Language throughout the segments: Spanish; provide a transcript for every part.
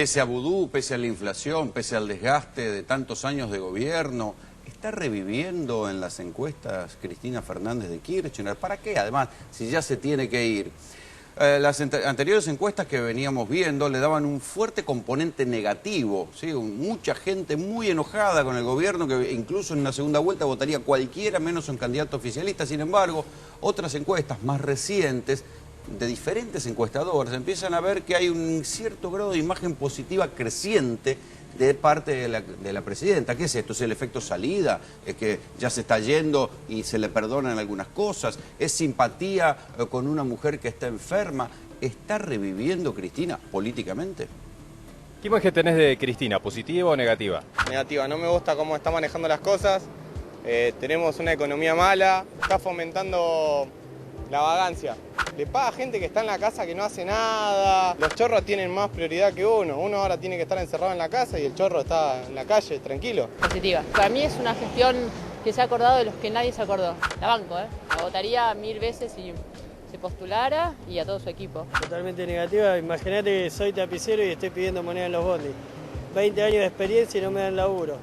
pese a vudú, pese a la inflación, pese al desgaste de tantos años de gobierno, ¿está reviviendo en las encuestas Cristina Fernández de Kirchner? ¿Para qué? Además, si ya se tiene que ir. Las anteriores encuestas que veníamos viendo le daban un fuerte componente negativo, ¿sí? Mucha gente muy enojada con el gobierno que incluso en una segunda vuelta votaría cualquiera menos un candidato oficialista. Sin embargo, otras encuestas más recientes de diferentes encuestadores empiezan a ver que hay un cierto grado de imagen positiva creciente de parte de la presidenta. ¿Qué es esto? ¿Es el efecto salida? ¿Es que ya se está yendo y se le perdonan algunas cosas? ¿Es simpatía con una mujer que está enferma? ¿Está reviviendo Cristina políticamente? ¿Qué imagen tenés de Cristina, positiva o negativa? Negativa, no me gusta cómo está manejando las cosas, tenemos una economía mala, está fomentando la vagancia. Le paga a gente que está en la casa que no hace nada, los chorros tienen más prioridad que uno ahora tiene que estar encerrado en la casa y el chorro está en la calle, tranquilo. Positiva. Para mí es una gestión que se ha acordado de los que nadie se acordó. La banco, La votaría 1000 veces si se postulara y a todo su equipo. Totalmente negativa. Imagínate que soy tapicero y estoy pidiendo moneda en los bondis. 20 años de experiencia y no me dan laburo.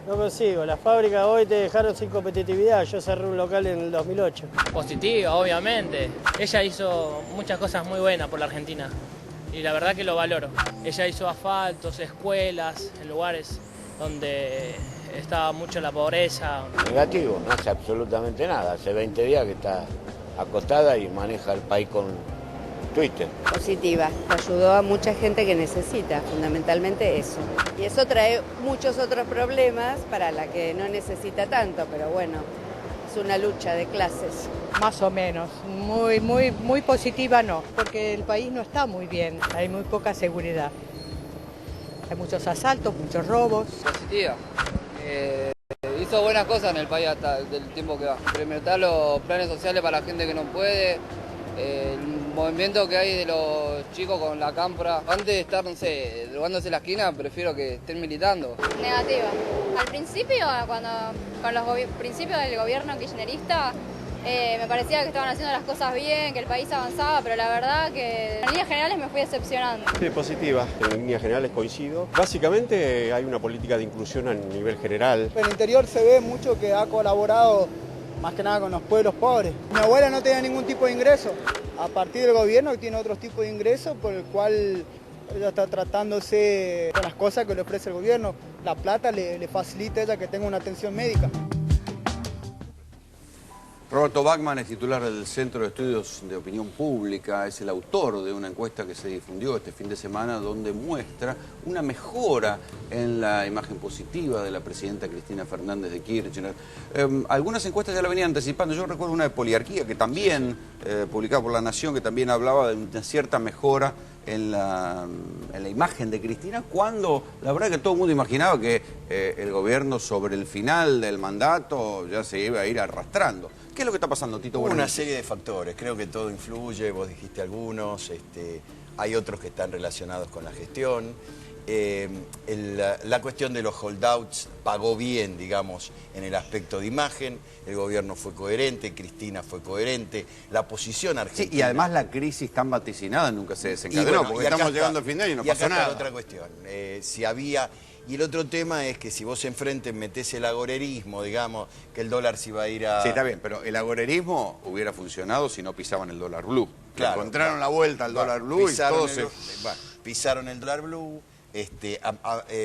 No consigo. Las fábricas hoy te dejaron sin competitividad. Yo cerré un local en el 2008. Positiva, obviamente. Ella hizo muchas cosas muy buenas por la Argentina y la verdad que lo valoro. Ella hizo asfaltos, escuelas, en lugares donde estaba mucho la pobreza. Negativo, no hace absolutamente nada. Hace 20 días que está acostada y maneja el país con Twitter. Positiva, ayudó a mucha gente que necesita, fundamentalmente eso. Y eso trae muchos otros problemas para la que no necesita tanto, pero bueno, es una lucha de clases. Más o menos, muy positiva no, porque el país no está muy bien, hay muy poca seguridad. Hay muchos asaltos, muchos robos. Positiva. Hizo buenas cosas en el país hasta el tiempo que va. Implementar los planes sociales para la gente que no puede. El movimiento que hay de los chicos con la cámpora. Antes de estar, no sé, drogándose en la esquina, prefiero que estén militando. Negativa. Al principio, con los principios del gobierno kirchnerista, me parecía que estaban haciendo las cosas bien, que el país avanzaba, pero la verdad que en líneas generales me fui decepcionando. Sí, positiva. En líneas generales coincido. Básicamente hay una política de inclusión a nivel general. En el interior se ve mucho que ha colaborado más que nada con los pueblos pobres. Mi abuela no tenía ningún tipo de ingreso. A partir del gobierno tiene otro tipo de ingreso por el cual ella está tratándose con las cosas que le ofrece el gobierno. La plata le facilita a ella que tenga una atención médica. Roberto Bachmann es titular del Centro de Estudios de Opinión Pública, es el autor de una encuesta que se difundió este fin de semana donde muestra una mejora en la imagen positiva de la presidenta Cristina Fernández de Kirchner. Algunas encuestas ya la venían anticipando, yo recuerdo una de Poliarquía que también, publicada por La Nación, que también hablaba de una cierta mejora en la imagen de Cristina, cuando la verdad que todo el mundo imaginaba que el gobierno sobre el final del mandato ya se iba a ir arrastrando. ¿Qué es lo que está pasando, Tito? Una serie de factores, creo que todo influye, vos dijiste algunos, hay otros que están relacionados con la gestión. La cuestión de los holdouts pagó bien, digamos, en el aspecto de imagen, el gobierno fue coherente, Cristina fue coherente, la posición argentina... Sí, y además la crisis tan vaticinada nunca se desencadenó, porque estamos llegando al fin de año y no pasó nada. Otra cuestión, si había... Y el otro tema es que si vos enfrente metés el agorerismo, digamos, que el dólar se iba a ir a... Sí, está bien, pero el agorerismo hubiera funcionado si no pisaban el dólar blue. Claro, encontraron la vuelta al dólar blue y todo se... pisaron el dólar blue,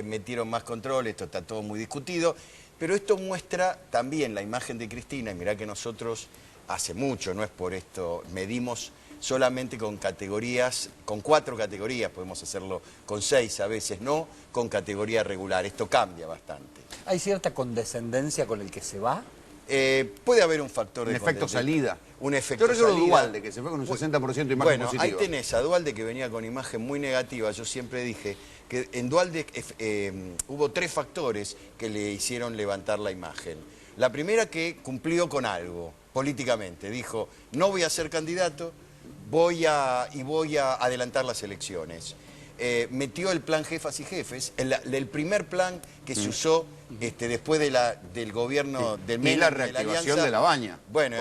metieron más control, esto está todo muy discutido, pero esto muestra también la imagen de Cristina, y mirá que nosotros hace mucho, no es por esto, medimos solamente con categorías, con 4 categorías, podemos hacerlo con 6 a veces, no con categoría regular, esto cambia bastante. ¿Hay cierta condescendencia con el que se va? Puede haber un factor de efecto salida. Un efecto salida. Yo recuerdo Duhalde, que se fue con un 60% de imagen bueno, positiva. Ahí tenés a Duhalde, que venía con imagen muy negativa. Yo siempre dije que en Duhalde hubo 3 factores que le hicieron levantar la imagen. La primera, que cumplió con algo políticamente. Dijo, no voy a ser candidato, voy a adelantar las elecciones. Metió el plan Jefas y Jefes, el primer plan que se usó después del gobierno del Menem, y la reactivación de la Baña. Bueno,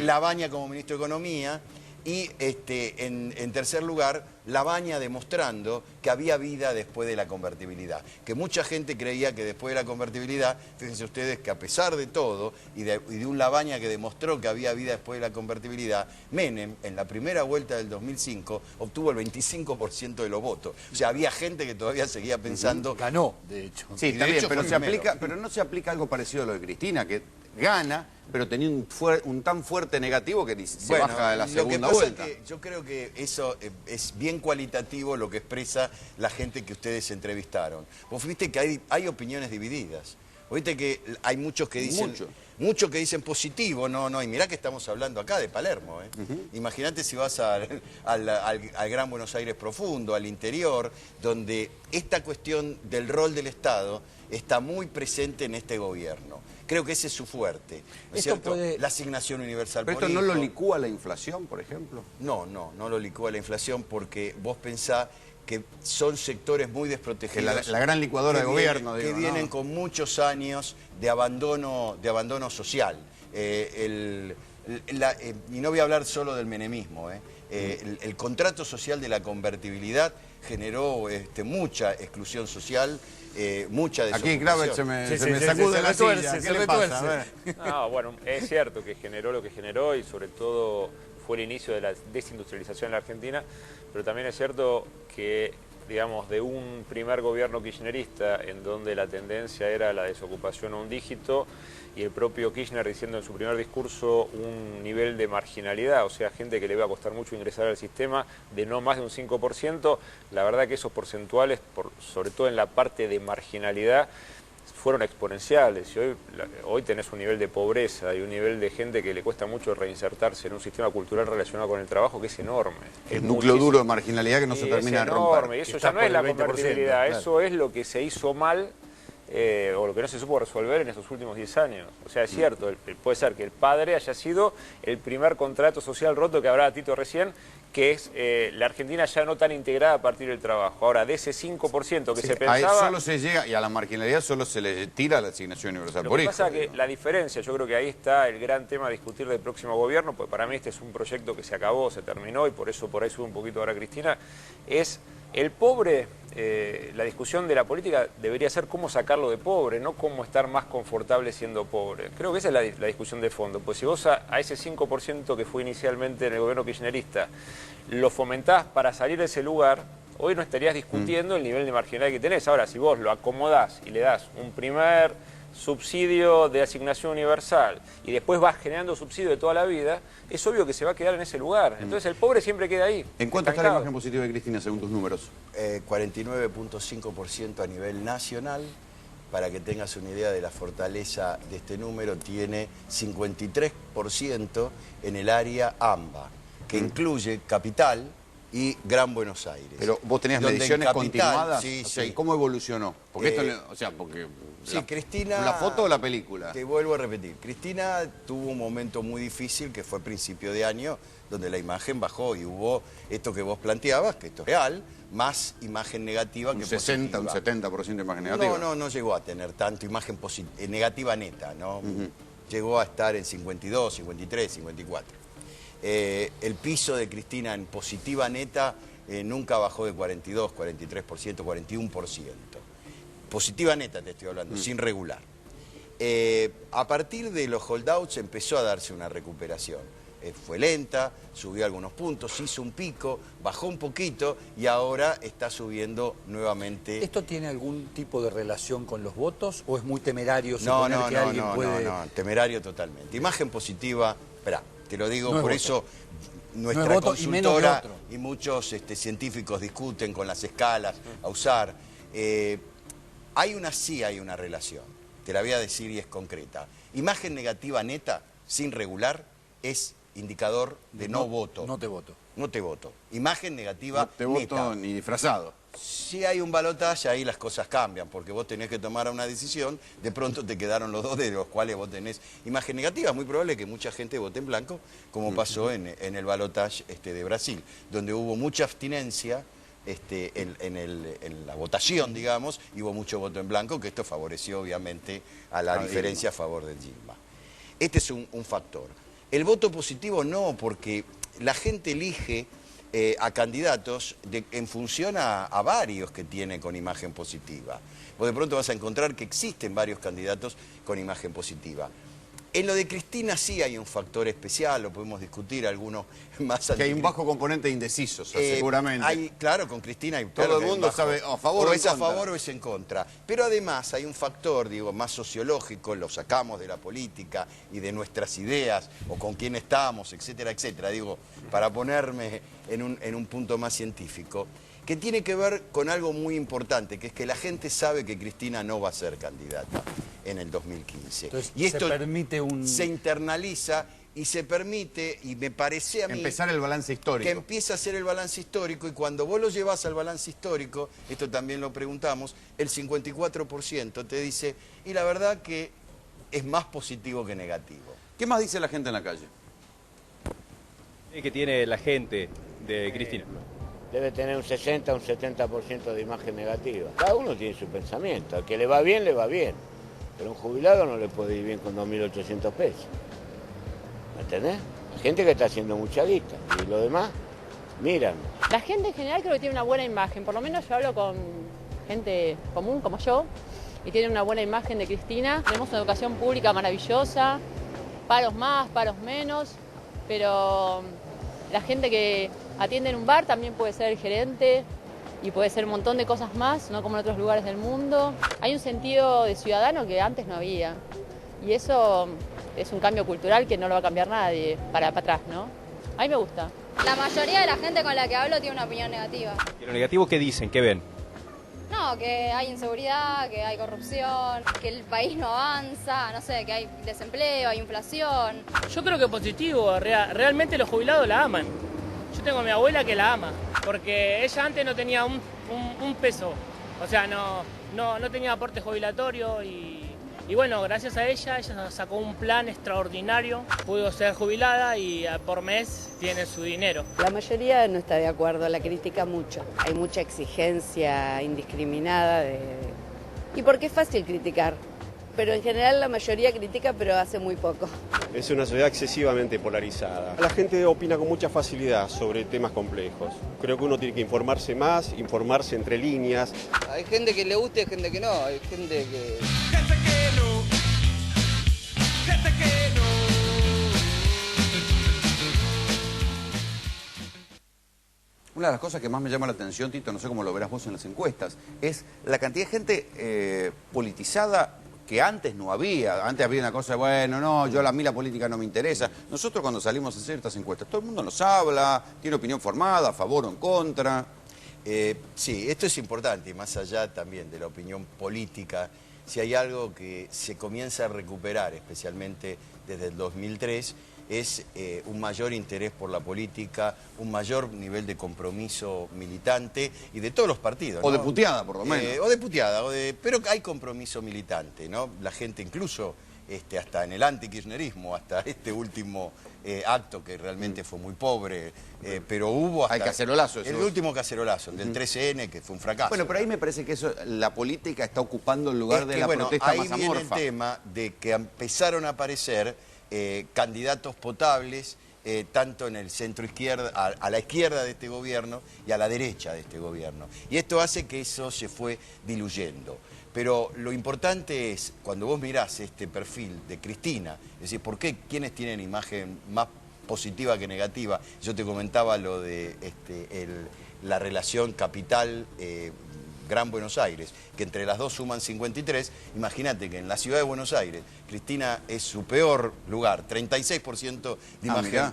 La Baña como ministro de Economía, Y en tercer lugar, Labaña demostrando que había vida después de la convertibilidad. Que mucha gente creía que después de la convertibilidad, fíjense ustedes que a pesar de todo, y de un Labaña que demostró que había vida después de la convertibilidad, Menem, en la primera vuelta del 2005, obtuvo el 25% de los votos. O sea, había gente que todavía seguía pensando... Ganó, de hecho. Sí, está bien, pero no se aplica algo parecido a lo de Cristina, que gana, pero tenía un tan fuerte negativo que se baja de la segunda vuelta. Es que yo creo que eso es bien cualitativo lo que expresa la gente que ustedes entrevistaron. Vos viste que hay opiniones divididas. Vos viste que hay muchos que dicen... Muchos que dicen positivo, no, y mirá que estamos hablando acá de Palermo. Imagínate si vas al Gran Buenos Aires profundo, al interior, donde esta cuestión del rol del Estado está muy presente en este gobierno. Creo que ese es su fuerte, ¿no es cierto? La asignación universal por hijo. ¿Pero esto no lo licúa la inflación, por ejemplo? No lo licúa la inflación porque vos pensás que son sectores muy desprotegidos. La gran licuadora de gobierno, digo, que vienen con muchos años de abandono social. Y no voy a hablar solo del menemismo. El contrato social de la convertibilidad generó mucha exclusión social, mucha desocupación. Aquí Gravel se me sacude la silla. ¿Qué le pasa? No, bueno, es cierto que generó lo que generó y sobre todo fue el inicio de la desindustrialización en la Argentina, pero también es cierto que, digamos, de un primer gobierno kirchnerista en donde la tendencia era la desocupación a un dígito y el propio Kirchner diciendo en su primer discurso un nivel de marginalidad, o sea, gente que le va a costar mucho ingresar al sistema de no más de un 5%, la verdad que esos porcentuales, sobre todo en la parte de marginalidad, fueron exponenciales y hoy tenés un nivel de pobreza y un nivel de gente que le cuesta mucho reinsertarse en un sistema cultural relacionado con el trabajo que es enorme. El núcleo duro de marginalidad que no se termina de romper. Y eso ya no es la convertibilidad, eso es lo que se hizo mal o lo que no se supo resolver en estos últimos 10 años. O sea, es cierto, puede ser que el padre haya sido el primer contrato social roto que hablaba Tito recién, que es la Argentina ya no tan integrada a partir del trabajo. Ahora, de ese 5% que se pensaba... A solo se llega, y a la marginalidad solo se le tira la asignación universal por hijo. Lo que pasa es que la diferencia, yo creo que ahí está el gran tema a discutir del próximo gobierno, porque para mí este es un proyecto que se acabó, se terminó, y por eso por ahí sube un poquito ahora Cristina, es el pobre, la discusión de la política debería ser cómo sacarlo de pobre, no cómo estar más confortable siendo pobre. Creo que esa es la discusión de fondo, pues si vos a ese 5% que fue inicialmente en el gobierno kirchnerista lo fomentás para salir de ese lugar, hoy no estarías discutiendo el nivel de marginalidad que tenés. Ahora, si vos lo acomodás y le das un primer subsidio de asignación universal y después vas generando subsidio de toda la vida, es obvio que se va a quedar en ese lugar. Entonces el pobre siempre queda ahí. ¿En cuánto está la imagen positiva de Cristina según tus números? 49.5% a nivel nacional. Para que tengas una idea de la fortaleza de este número, tiene 53% en el área AMBA, que incluye Capital y Gran Buenos Aires. Pero vos tenías mediciones continuadas. Sí, o sea, sí. ¿Cómo evolucionó? Porque Sí, Cristina... ¿La foto o la película? Te vuelvo a repetir. Cristina tuvo un momento muy difícil, que fue principio de año, donde la imagen bajó y hubo esto que vos planteabas, que esto es real, más imagen negativa que positiva. Un 70% de imagen negativa. No llegó a tener tanto imagen negativa neta, ¿no? Llegó a estar en 52, 53, 54. El piso de Cristina en positiva neta nunca bajó de 42, 43%, 41%. Positiva neta te estoy hablando, sin regular. A partir de los holdouts empezó a darse una recuperación. Fue lenta, subió algunos puntos, hizo un pico, bajó un poquito y ahora está subiendo nuevamente. ¿Esto tiene algún tipo de relación con los votos o es muy temerario suponer que alguien puede...? No, temerario totalmente. Imagen positiva, espera, te lo digo, no por eso nuestra voto, consultora y muchos científicos discuten con las escalas a usar. Hay una relación, te la voy a decir y es concreta. Imagen negativa neta, sin regular, es indicador de no voto. No te voto. No te voto. Imagen negativa neta. No te voto ni disfrazado. Si hay un balotaje, ahí las cosas cambian, porque vos tenés que tomar una decisión, de pronto te quedaron los dos de los cuales vos tenés imagen negativa. Es muy probable que mucha gente vote en blanco, como pasó en el balotaje de Brasil, donde hubo mucha abstinencia en la votación, digamos, y hubo mucho voto en blanco, que esto favoreció obviamente a la diferencia a favor de Dilma. Este es un factor. El voto positivo no, porque la gente elige a candidatos en función a varios que tiene con imagen positiva. Vos de pronto vas a encontrar que existen varios candidatos con imagen positiva. En lo de Cristina sí hay un factor especial, lo podemos discutir, algunos más... Que hay un bajo componente de indecisos, seguramente. Claro, con Cristina hay... Todo el mundo sabe a favor o en contra. O es a favor o es en contra. Pero además hay un factor, digo, más sociológico, lo sacamos de la política y de nuestras ideas, o con quién estamos, etcétera, etcétera. Digo, para ponerme en un punto más científico, que tiene que ver con algo muy importante, que es que la gente sabe que Cristina no va a ser candidata en el 2015. Entonces, y esto se internaliza y se permite, y me parece a mí... Empezar el balance histórico. Que empieza a hacer el balance histórico, y cuando vos lo llevas al balance histórico, esto también lo preguntamos, el 54% te dice, y la verdad que es más positivo que negativo. ¿Qué más dice la gente en la calle? ¿Qué tiene la gente de Cristina? Debe tener un 60, un 70% de imagen negativa. Cada uno tiene su pensamiento. Al que le va bien, pero un jubilado no le puede ir bien con 2.800 pesos. ¿Me entendés? Hay gente que está haciendo mucha guita y lo demás, miran. La gente en general creo que tiene una buena imagen, por lo menos yo hablo con gente común como yo, y tiene una buena imagen de Cristina. Tenemos una educación pública maravillosa, paros más, paros menos, pero la gente que atiende en un bar también puede ser el gerente y puede ser un montón de cosas más, no como en otros lugares del mundo. Hay un sentido de ciudadano que antes no había, y eso es un cambio cultural que no lo va a cambiar nadie para atrás, ¿no? A mí me gusta. La mayoría de la gente con la que hablo tiene una opinión negativa. ¿Y lo negativo qué dicen? ¿Qué ven? No, que hay inseguridad, que hay corrupción, que el país no avanza, no sé, que hay desempleo, hay inflación. Yo creo que positivo, realmente los jubilados la aman. Yo tengo a mi abuela que la ama, porque ella antes no tenía un peso, o sea, no tenía aporte jubilatorio y bueno, gracias a ella sacó un plan extraordinario, pudo ser jubilada y por mes tiene su dinero. La mayoría no está de acuerdo, la critica mucho. Hay mucha exigencia indiscriminada y porque es fácil criticar. Pero en general la mayoría critica, pero hace muy poco. Es una sociedad excesivamente polarizada. La gente opina con mucha facilidad sobre temas complejos. Creo que uno tiene que informarse más, informarse entre líneas. Hay gente que le gusta y hay gente que no. Hay gente que... Una de las cosas que más me llama la atención, Tito, no sé cómo lo verás vos en las encuestas, es la cantidad de gente politizada que antes no había. Antes había una cosa de, bueno, no, a mí la política no me interesa. Nosotros cuando salimos a hacer estas encuestas, todo el mundo nos habla, tiene opinión formada, a favor o en contra. Sí, esto es importante, más allá también de la opinión política. Si hay algo que se comienza a recuperar, especialmente desde el 2003, es un mayor interés por la política, un mayor nivel de compromiso militante y de todos los partidos, ¿no? O de puteada, por lo menos. O de puteada, pero hay compromiso militante, ¿no? La gente incluso, hasta en el antikirchnerismo, hasta este último acto que realmente fue muy pobre, pero hubo hasta... Hay cacerolazo. El último cacerolazo, el del 13N, que fue un fracaso. Bueno, pero ahí me parece que eso, la política está ocupando el lugar de la protesta más amorfa. Ahí viene el tema de que empezaron a aparecer candidatos potables, tanto en el centro izquierda, a la izquierda de este gobierno y a la derecha de este gobierno. Y esto hace que eso se fue diluyendo. Pero lo importante es, cuando vos mirás este perfil de Cristina, es decir, ¿por qué? ¿Quiénes tienen imagen más positiva que negativa? Yo te comentaba lo de la relación capital Gran Buenos Aires, que entre las dos suman 53, imagínate que en la ciudad de Buenos Aires, Cristina es su peor lugar, 36% de imagen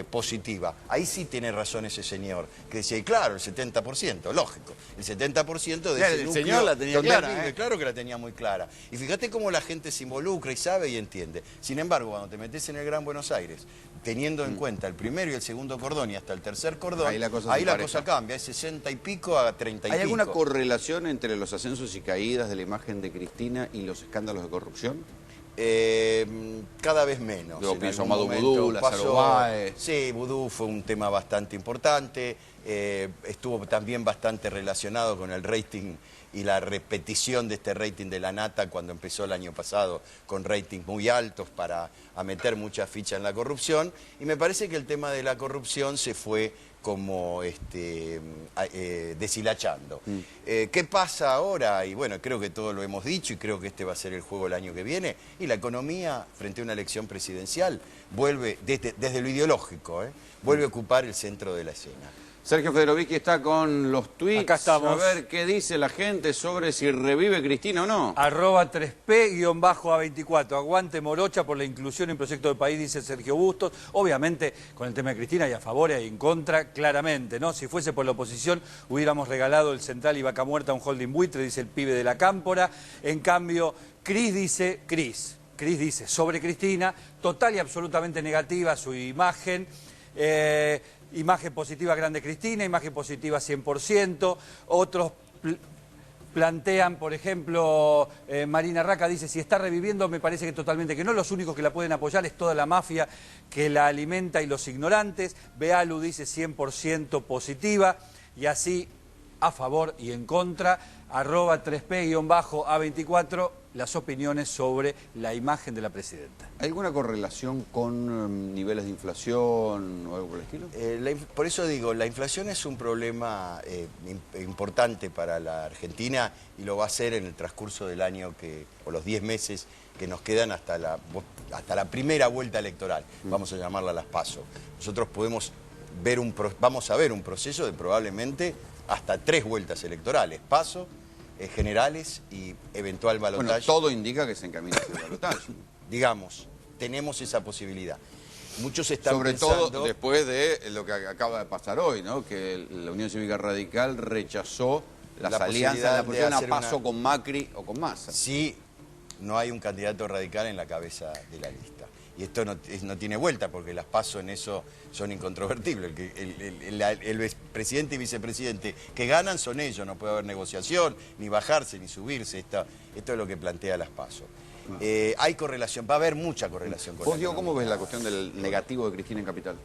positiva. Ahí sí tiene razón ese señor, que decía, claro, el 70%, lógico, el 70% de ese el núcleo, señor la tenía clara, claro que la tenía muy clara. Y fíjate cómo la gente se involucra y sabe y entiende. Sin embargo, cuando te metes en el Gran Buenos Aires, teniendo en cuenta el primero y el segundo cordón y hasta el tercer cordón, ahí la cosa cambia, es 60 y pico a 30 y pico. ¿Hay alguna correlación entre los ascensos y caídas de la imagen de Cristina y los escándalos de corrupción? Cada vez menos. Yo pienso Amado Vudú, Lázaro Báez. Sí, Vudú fue un tema bastante importante, estuvo también bastante relacionado con el rating y la repetición de este rating de la Nata cuando empezó el año pasado con ratings muy altos para meter mucha ficha en la corrupción, y me parece que el tema de la corrupción se fue como deshilachando. ¿Qué pasa ahora? Y bueno, creo que todo lo hemos dicho y creo que este va a ser el juego el año que viene. Y la economía, frente a una elección presidencial, vuelve, desde lo ideológico, vuelve a ocupar el centro de la escena. Sergio Federovicki está con los tweets. Acá estamos. A ver qué dice la gente sobre si revive Cristina o no. @3P_A24. Aguante Morocha por la inclusión en proyecto del país, dice Sergio Bustos. Obviamente, con el tema de Cristina, hay a favor y en contra, claramente, ¿no? Si fuese por la oposición, hubiéramos regalado el Central y Vaca Muerta a un holding buitre, dice el pibe de la Cámpora. En cambio, Cris dice sobre Cristina, total y absolutamente negativa su imagen. Imagen positiva grande Cristina, imagen positiva 100%. Otros plantean, por ejemplo, Marina Raca dice, si está reviviendo, me parece que totalmente que no. Los únicos que la pueden apoyar es toda la mafia que la alimenta y los ignorantes. Bealu dice 100% positiva, y así a favor y en contra. @3P_A24, las opiniones sobre la imagen de la presidenta. ¿Hay alguna correlación con niveles de inflación o algo por el estilo? Por eso digo, la inflación es un problema importante para la Argentina y lo va a ser en el transcurso del año o los 10 meses que nos quedan hasta la primera vuelta electoral, vamos a llamarla las PASO. Nosotros vamos a ver un proceso de probablemente hasta 3 vueltas electorales, PASO, generales y eventual balotaje. Bueno, todo indica que se encamina hacia el balotaje. Digamos, tenemos esa posibilidad. Muchos están Sobre pensando... todo después de lo que acaba de pasar hoy, ¿no? Que la Unión Cívica Radical rechazó las alianzas, la PASO con Macri o con Massa. Sí, no hay un candidato radical en la cabeza de la lista. Y esto no tiene vuelta, porque las PASO en eso son incontrovertibles. El presidente y vicepresidente que ganan son ellos, no puede haber negociación, ni bajarse, ni subirse. Esto es lo que plantea las PASO. Hay correlación, va a haber mucha correlación con ¿Vos, Diego, cómo ves la cuestión del negativo de Cristina en Capital?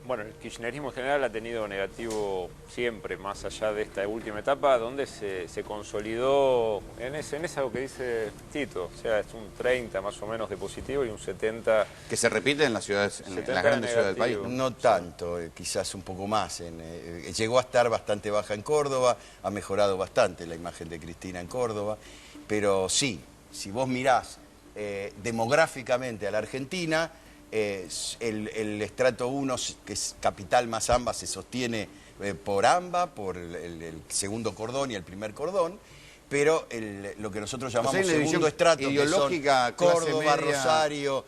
Bueno, el kirchnerismo en general ha tenido negativo siempre, más allá de esta última etapa, donde se consolidó en esa lo que dice Tito, o sea, es un 30 más o menos de positivo y un 70... Que se repite en las ciudades, en las grandes ciudades del país. No tanto, quizás un poco más. Llegó a estar bastante baja en Córdoba, ha mejorado bastante la imagen de Cristina en Córdoba, pero sí, si vos mirás demográficamente a la Argentina, el estrato 1, que es Capital más AMBA, se sostiene por AMBA, por el segundo cordón y el primer cordón, pero lo que nosotros llamamos segundo estrato, ideológica, que son Córdoba, media, Rosario,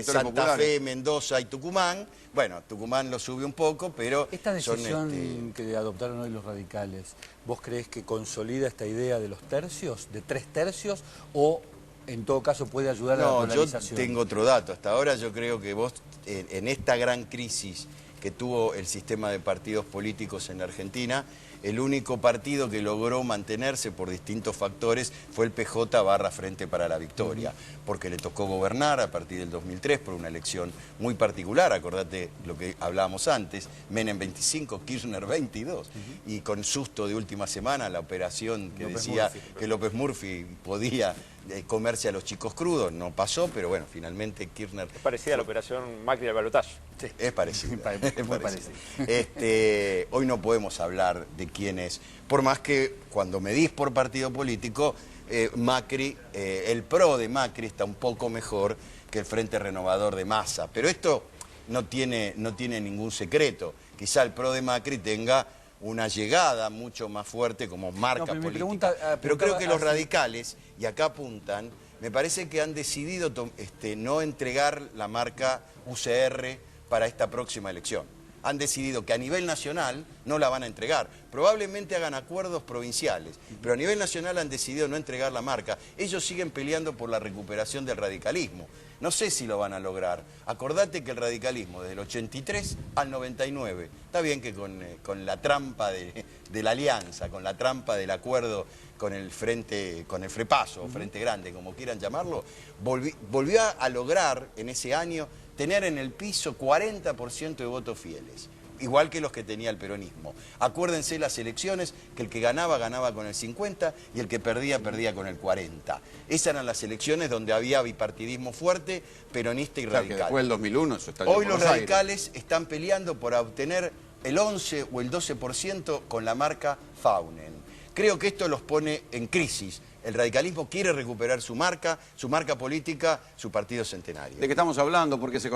Santa populares. Fe, Mendoza y Tucumán. Bueno, Tucumán lo sube un poco, pero... Esta decisión que adoptaron hoy los radicales, ¿vos creés que consolida esta idea de los tercios, de 3 tercios, o en todo caso puede ayudar a la polarización? Yo tengo otro dato. Hasta ahora yo creo que vos, en esta gran crisis que tuvo el sistema de partidos políticos en Argentina, el único partido que logró mantenerse por distintos factores fue el PJ/Frente para la Victoria, porque le tocó gobernar a partir del 2003 por una elección muy particular. Acordate lo que hablábamos antes, Menem 25, Kirchner 22, y con susto de última semana la operación que decía que López Murphy podía comerse a los chicos crudos, no pasó, pero bueno, finalmente Kirchner... Es parecida a la operación Macri al balotaje. Sí, es parecido. Es muy parecido. Hoy no podemos hablar de quién es, por más que cuando medís por partido político, Macri, el PRO de Macri está un poco mejor que el Frente Renovador de Massa, pero esto no tiene ningún secreto. Quizá el PRO de Macri tenga una llegada mucho más fuerte como marca política. Pero creo que los radicales, y acá apuntan, me parece que han decidido no entregar la marca UCR para esta próxima elección. han decidido que a nivel nacional no la van a entregar. Probablemente hagan acuerdos provinciales, pero a nivel nacional han decidido no entregar la marca. Ellos siguen peleando por la recuperación del radicalismo. No sé si lo van a lograr. Acordate que el radicalismo desde el 83 al 99, está bien que con la trampa de la alianza, con la trampa del acuerdo con el Frepaso, o Frente Grande, como quieran llamarlo, volvió a lograr en ese año tener en el piso 40% de votos fieles. Igual que los que tenía el peronismo. Acuérdense las elecciones, que el que ganaba, ganaba con el 50 y el que perdía, perdía con el 40. Esas eran las elecciones donde había bipartidismo fuerte, peronista y radical. Que después del 2001 eso está en Hoy los Buenos Aires. radicales están peleando por obtener el 11 o el 12% con la marca Faunen. Creo que esto los pone en crisis. El radicalismo quiere recuperar su marca política, su partido centenario. ¿De qué estamos hablando? Porque se